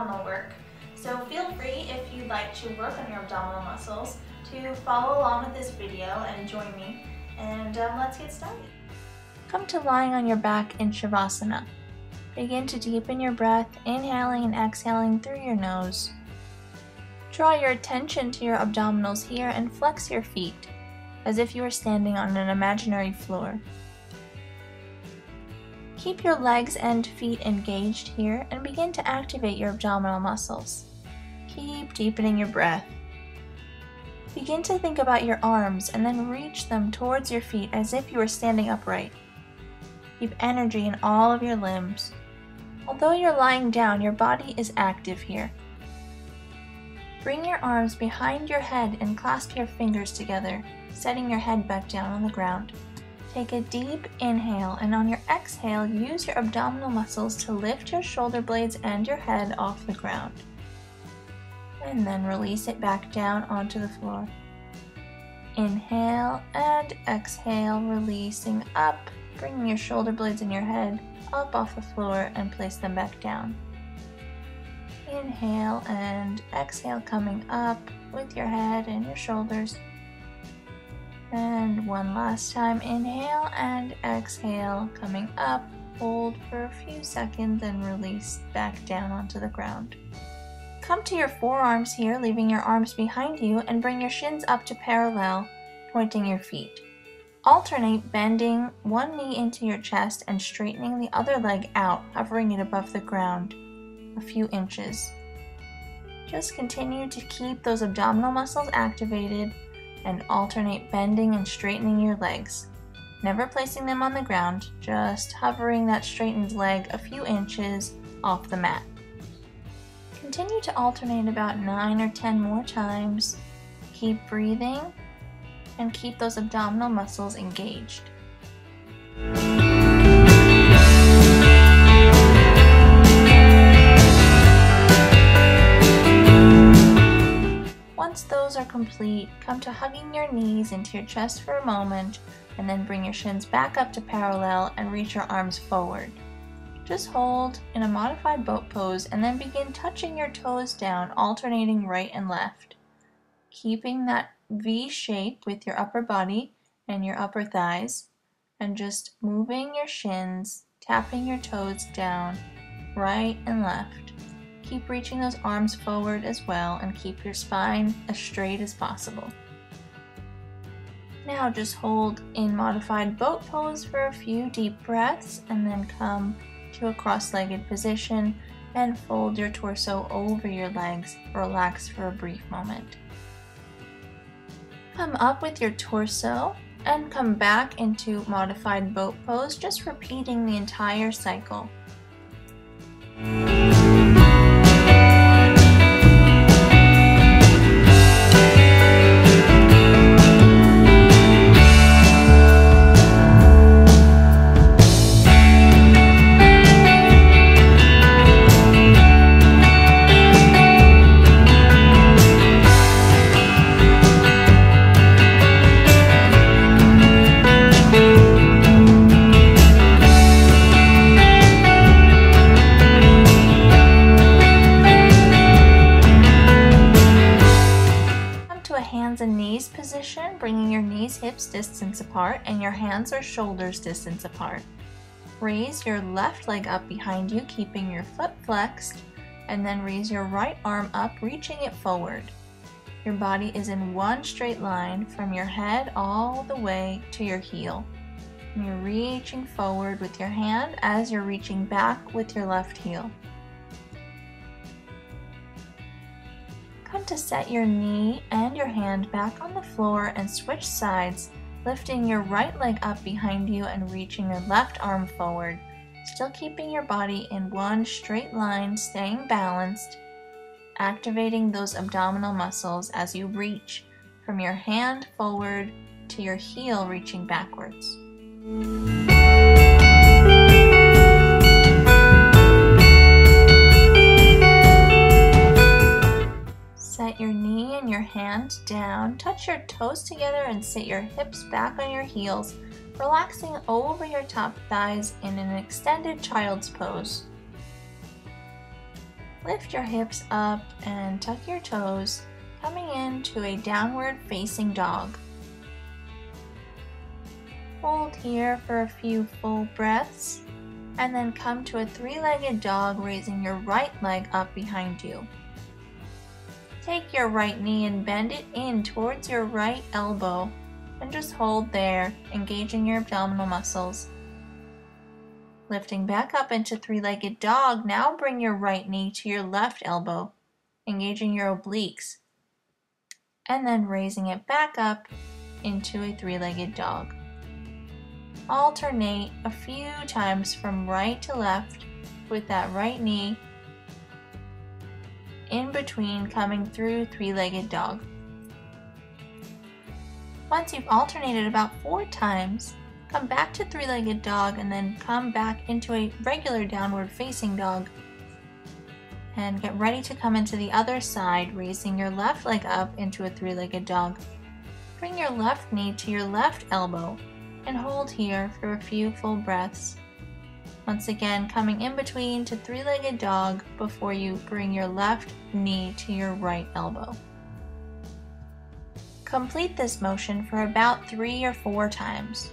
abdominal work. So feel free, if you'd like to work on your abdominal muscles, to follow along with this video and join me, and let's get started. Come to lying on your back in Shavasana. Begin to deepen your breath, inhaling and exhaling through your nose. Draw your attention to your abdominals here and flex your feet, as if you were standing on an imaginary floor. Keep your legs and feet engaged here and begin to activate your abdominal muscles. Keep deepening your breath. Begin to think about your arms and then reach them towards your feet as if you were standing upright. Keep energy in all of your limbs. Although you're lying down, your body is active here. Bring your arms behind your head and clasp your fingers together, setting your head back down on the ground. Take a deep inhale, and on your exhale, use your abdominal muscles to lift your shoulder blades and your head off the ground. And then release it back down onto the floor. Inhale and exhale, releasing up, bringing your shoulder blades and your head up off the floor and place them back down. Inhale and exhale, coming up with your head and your shoulders. And one last time, inhale and exhale, coming up, hold for a few seconds and release back down onto the ground. Come to your forearms here, leaving your arms behind you, and bring your shins up to parallel, pointing your feet. Alternate bending one knee into your chest and straightening the other leg out, hovering it above the ground a few inches. Just continue to keep those abdominal muscles activated and alternate bending and straightening your legs, never placing them on the ground, just hovering that straightened leg a few inches off the mat. Continue to alternate about 9 or 10 more times. Keep breathing and keep those abdominal muscles engaged. Once those are complete, come to hugging your knees into your chest for a moment, and then bring your shins back up to parallel and reach your arms forward. Just hold in a modified boat pose and then begin touching your toes down, alternating right and left. Keeping that V shape with your upper body and your upper thighs, and just moving your shins, tapping your toes down, right and left. Keep reaching those arms forward as well, and keep your spine as straight as possible. Now just hold in modified boat pose for a few deep breaths, and then come to a cross-legged position and fold your torso over your legs. Relax for a brief moment. Come up with your torso and come back into modified boat pose, just repeating the entire cycle. Hands and knees position, bringing your knees hips distance apart and your hands or shoulders distance apart. Raise your left leg up behind you, keeping your foot flexed, and then raise your right arm up, reaching it forward. Your body is in one straight line from your head all the way to your heel. And you're reaching forward with your hand as you're reaching back with your left heel. Come to set your knee and your hand back on the floor and switch sides, lifting your right leg up behind you and reaching your left arm forward, still keeping your body in one straight line, staying balanced, activating those abdominal muscles as you reach from your hand forward to your heel reaching backwards. Set your knee and your hand down, touch your toes together and sit your hips back on your heels, relaxing over your top thighs in an extended child's pose. Lift your hips up and tuck your toes, coming into a downward facing dog. Hold here for a few full breaths, and then come to a three-legged dog, raising your right leg up behind you. Take your right knee and bend it in towards your right elbow, and just hold there, engaging your abdominal muscles. Lifting back up into three-legged dog, now bring your right knee to your left elbow, engaging your obliques, and then raising it back up into a three-legged dog. Alternate a few times from right to left with that right knee in between, coming through three-legged dog. Once you've alternated about 4 times, come back to three-legged dog and then come back into a regular downward facing dog. And get ready to come into the other side, raising your left leg up into a three-legged dog. Bring your left knee to your left elbow and hold here for a few full breaths. Once again, coming in between to three-legged dog before you bring your left knee to your right elbow. Complete this motion for about 3 or 4 times.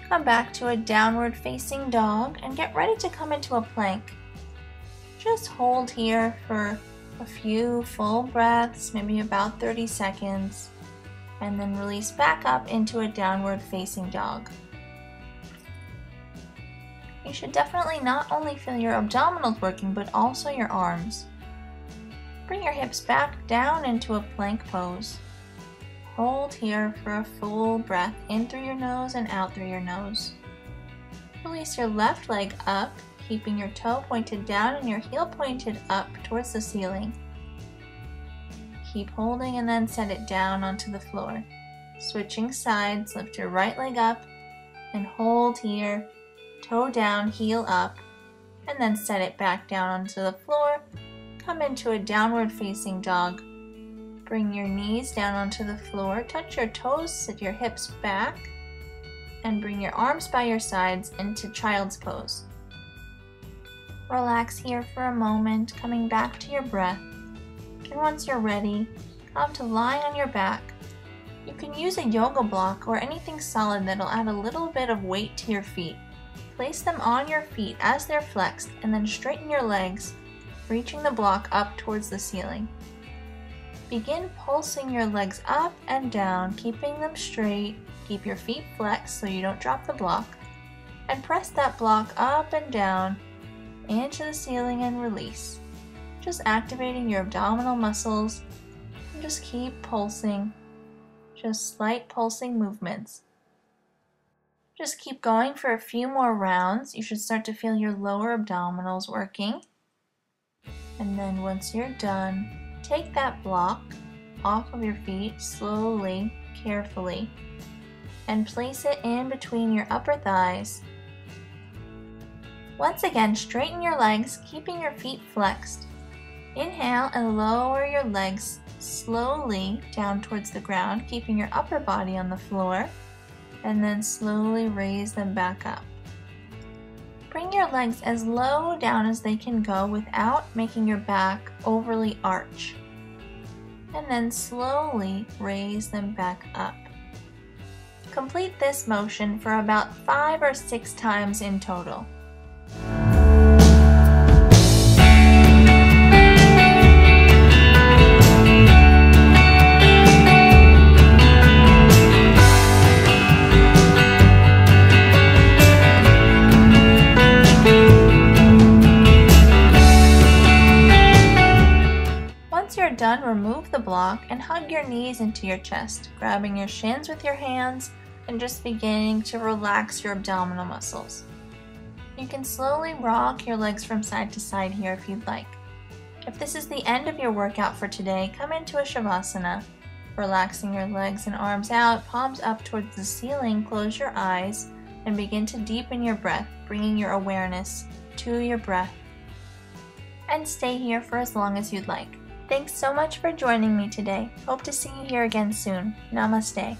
Come back to a downward facing dog and get ready to come into a plank. Just hold here for a few full breaths, maybe about 30 seconds, and then release back up into a downward facing dog. You should definitely not only feel your abdominals working, but also your arms. Bring your hips back down into a plank pose. Hold here for a full breath in through your nose and out through your nose. Release your left leg up, keeping your toe pointed down and your heel pointed up towards the ceiling. Keep holding and then set it down onto the floor. Switching sides, lift your right leg up and hold here, toe down, heel up, and then set it back down onto the floor. Come into a downward facing dog. Bring your knees down onto the floor, touch your toes, sit your hips back, and bring your arms by your sides into child's pose. Relax here for a moment, coming back to your breath. And once you're ready, come to lie on your back. You can use a yoga block or anything solid that'll add a little bit of weight to your feet. Place them on your feet as they're flexed, and then straighten your legs, reaching the block up towards the ceiling. Begin pulsing your legs up and down, keeping them straight. Keep your feet flexed so you don't drop the block. And press that block up and down into the ceiling and release. Just activating your abdominal muscles, and just keep pulsing. Just slight pulsing movements. Just keep going for a few more rounds. You should start to feel your lower abdominals working. And then once you're done, take that block off of your feet slowly, carefully, and place it in between your upper thighs. Once again, straighten your legs, keeping your feet flexed. Inhale and lower your legs slowly down towards the ground, keeping your upper body on the floor, and then slowly raise them back up. Bring your legs as low down as they can go without making your back overly arch. And then slowly raise them back up. Complete this motion for about 5 or 6 times in total. Done, remove the block and hug your knees into your chest, grabbing your shins with your hands and just beginning to relax your abdominal muscles. You can slowly rock your legs from side to side here if you'd like. If this is the end of your workout for today, come into a Shavasana, relaxing your legs and arms out, palms up towards the ceiling, close your eyes, and begin to deepen your breath, bringing your awareness to your breath. and stay here for as long as you'd like. Thanks so much for joining me today. Hope to see you here again soon. Namaste.